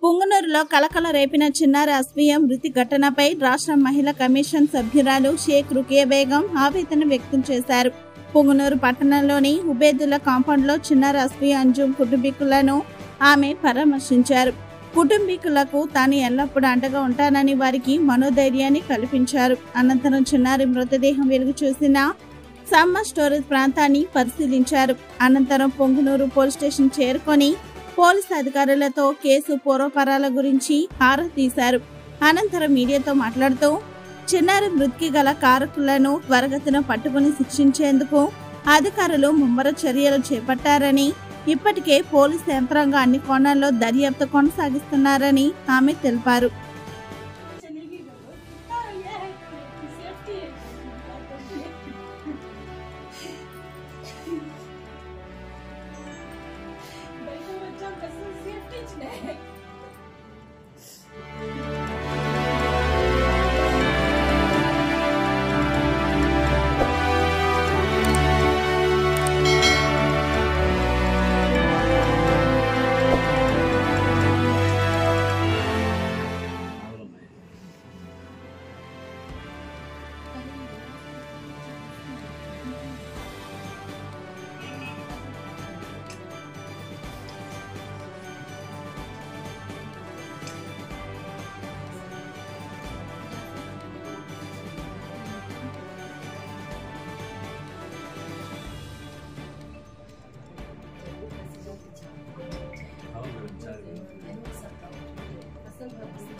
పుంగనూరులో కలకల రేపిన చిన్నారి అస్మియా మృతి ఘటనపై రాష్ట్ర మహిళా కమిషన్ సభ్యురాలు షేక్ రుకియా బేగం ఆవేదన వ్యక్తం చేశారు. పుంగనూరు పట్టణంలోని ఉబేదుల్లా కాంపౌండ్లో చిన్నారి అస్మియా అంజుమ్ కుటుంబీకులను ఆమె పరామర్శించారు. కుటుంబీకులకు తాను ఎల్లప్పుడూ అండగా ఉంటానని వారికి మనోధైర్యాన్ని కల్పించారు. అనంతరం చిన్నారి మృతదేహం వెలుగు చూసిన సమ్మర్ స్టోరేజ్ ప్రాంతాన్ని పరిశీలించారు. అనంతరం పొంగునూరు పోలీస్ స్టేషన్ చేరుకొని పోలీసు అధికారులతో కేసు పూర్వపరాల గురించి ఆరా తీశారు. అనంతరం మీడియాతో మాట్లాడుతూ చిన్నారి మృతికి గల కారకులను త్వరగతిన పట్టుకుని శిక్షించేందుకు అధికారులు ముమ్మర చర్యలు చేపట్టారని, ఇప్పటికే పోలీసు యంత్రాంగం అన్ని కోణాల్లో దర్యాప్తు కొనసాగిస్తున్నారని ఆమె తెలిపారు.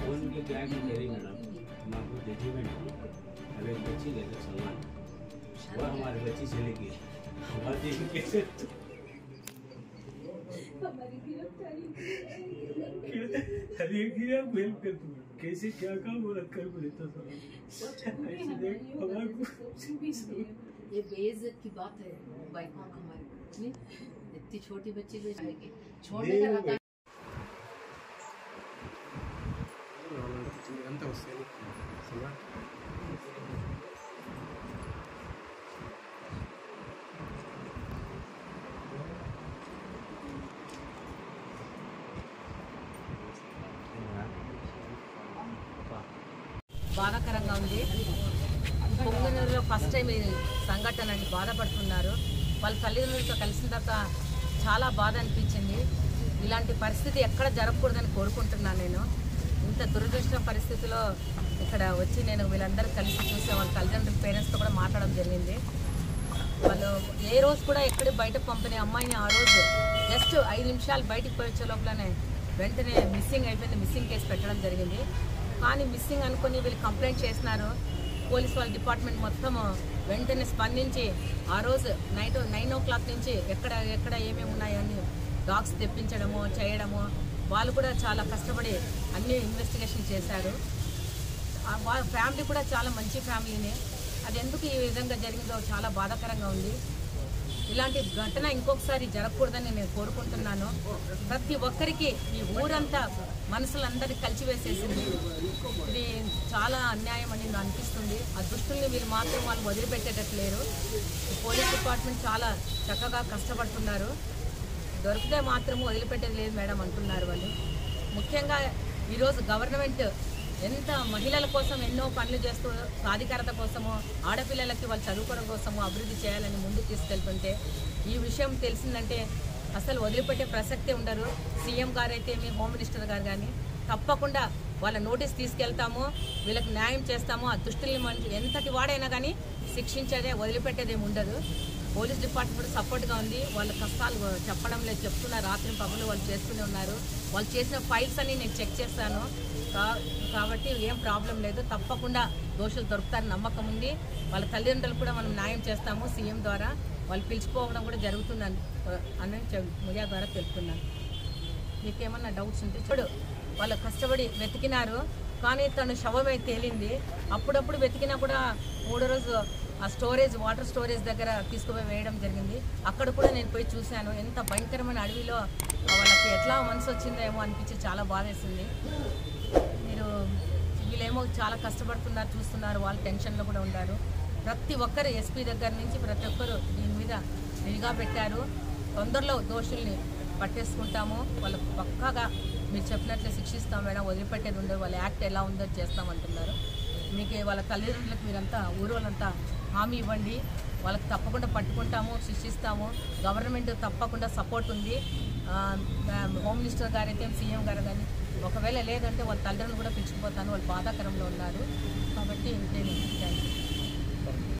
ओनली क्या करें मैडम, हमारे जजमेंट हमें बच्ची लेकर चलना, वो हमारे बच्ची से लेके हमारे कैसे हमारी गिरफ्तारी अरे गिरा बेल कर तू कैसे क्या काम हो रखा है बोले तो ये बेइज्जत की बात है भाई हमारी इतनी छोटी बच्ची को छोड़ने का रहता బాధాకరంగా ఉంది. పొంగనూరులో ఫస్ట్ టైం ఈ సంఘటన అని బాధపడుతున్నారు. వాళ్ళ తల్లిదండ్రులతో కలిసిన తర్వాత చాలా బాధ అనిపించింది. ఇలాంటి పరిస్థితి ఎక్కడ జరగకూడదని కోరుకుంటున్నాను. నేను ఇంత దురదృష్ట పరిస్థితిలో ఇక్కడ వచ్చి నేను వీళ్ళందరూ కలిసి చూసే వాళ్ళ తల్లిదండ్రుల పేరెంట్స్తో కూడా మాట్లాడడం జరిగింది. వాళ్ళు ఏ రోజు కూడా ఎక్కడ బయట పంపిన అమ్మాయిని ఆ రోజు జస్ట్ 5 నిమిషాలు బయటికి పోయి వచ్చే లోపలనే వెంటనే మిస్సింగ్ అయిపోయింది. మిస్సింగ్ కేసు పెట్టడం జరిగింది. కానీ మిస్సింగ్ అనుకుని వీళ్ళు కంప్లైంట్ చేసినారు. పోలీస్ వాళ్ళ డిపార్ట్మెంట్ మొత్తం వెంటనే స్పందించి ఆ రోజు నైట్ 9 o'clock నుంచి ఎక్కడ ఏమేమి ఉన్నాయని డాగ్స్ తెప్పించడము చేయడము వాళ్ళు కూడా చాలా కష్టపడి అన్ని ఇన్వెస్టిగేషన్ చేశారు. వాళ్ళ ఫ్యామిలీ కూడా చాలా మంచి ఫ్యామిలీనే. అది ఎందుకు ఈ విధంగా జరిగిందో చాలా బాధాకరంగా ఉంది. ఇలాంటి ఘటన ఇంకొకసారి జరగకూడదని నేను కోరుకుంటున్నాను. ప్రతి ఒక్కరికి ఈ ఊరంతా మనసులందరినీ కలిసివేసేసింది. ఇది చాలా అన్యాయం అని అనిపిస్తుంది. ఆ దుస్తుల్ని వీళ్ళు మాత్రం వాళ్ళు వదిలిపెట్టేటట్లేరు. పోలీస్ డిపార్ట్మెంట్ చాలా చక్కగా కష్టపడుతున్నారు. దొరికితే మాత్రం వదిలిపెట్టేది లేదు మేడం అంటున్నారు వాళ్ళు. ముఖ్యంగా ఈరోజు గవర్నమెంట్ ఎంత మహిళల కోసం ఎన్నో పనులు చేస్తూ సాధికారత కోసము ఆడపిల్లలకి వాళ్ళు చదువుకోవడం కోసము అభివృద్ధి చేయాలని ముందుకు తీసుకెళ్తుంటే ఈ విషయం తెలిసిందంటే అసలు వదిలిపెట్టే ప్రసక్తే ఉండరు. సీఎం గారు అయితే మీ హోమ్ మినిస్టర్ గారు కానీ తప్పకుండా వాళ్ళ నోటీస్ తీసుకెళ్తాము, వీళ్ళకి న్యాయం చేస్తాము. ఆ దుష్టుల్ని మంచి ఎంతటి వాడైనా కానీ శిక్షించేదే వదిలిపెట్టేదేమి ఉండదు. పోలీస్ డిపార్ట్మెంట్ సపోర్ట్గా ఉంది. వాళ్ళ కష్టాలు చెప్పడం లేదు, చెప్తున్నారు. రాత్రి పగలు వాళ్ళు చేస్తూనే ఉన్నారు. వాళ్ళు చేసిన ఫైల్స్ అన్ని నేను చెక్ చేస్తాను కాబట్టి ఏం ప్రాబ్లం లేదు. తప్పకుండా దోషులు దొరుకుతారని నమ్మకం ఉంది. వాళ్ళ తల్లిదండ్రులు కూడా మనం న్యాయం చేస్తాము. సీఎం ద్వారా వాళ్ళు పిలిచిపోవడం కూడా జరుగుతుందని మీడియా ద్వారా తెలుపుతున్నాను. మీకేమన్నా డౌట్స్ ఉంటే చూడు. వాళ్ళు కష్టపడి వెతికినారు కానీ తను శవమై తేలింది. అప్పుడప్పుడు వెతికినా కూడా 3వ రోజు ఆ స్టోరేజ్ వాటర్ స్టోరేజ్ దగ్గర తీసుకుపోయి వేయడం జరిగింది. అక్కడ కూడా నేను పోయి చూశాను. ఎంత భయంకరమైన అడవిలో వాళ్ళకి ఎట్లా మనసు వచ్చిందేమో అనిపించి చాలా బాధేసింది. మీరు వీళ్ళేమో చాలా కష్టపడుతున్నారు, చూస్తున్నారు. వాళ్ళు టెన్షన్లో కూడా ఉన్నారు. ప్రతి ఒక్కరు ఎస్పీ దగ్గర నుంచి ప్రతి ఒక్కరు దీని మీద నిఘా పెట్టారు. తొందరలో దోషుల్ని పట్టేసుకుంటాము, వాళ్ళకు పక్కాగా మీరు చెప్పినట్లే శిక్షిస్తాం మేడం, వదిలిపెట్టేది ఉండదు, వాళ్ళ యాక్ట్ ఎలా ఉందో చేస్తామంటున్నారు. మీకు వాళ్ళ తల్లిదండ్రులకు మీరంతా ఊరు వాళ్ళంతా హామీ ఇవ్వండి, వాళ్ళకి తప్పకుండా పట్టుకుంటాము, శిక్షిస్తాము. గవర్నమెంట్ తప్పకుండా సపోర్ట్ ఉంది. హోమ్ మినిస్టర్ గారు అయితే సీఎం గారు కానీ ఒకవేళ లేదంటే వాళ్ళ తల్లిదండ్రులు కూడా పిలుచుకుపోతాను, వాళ్ళు బాధాకరంలో ఉన్నారు. కాబట్టి ఇంకేమి థ్యాంక్ యూ.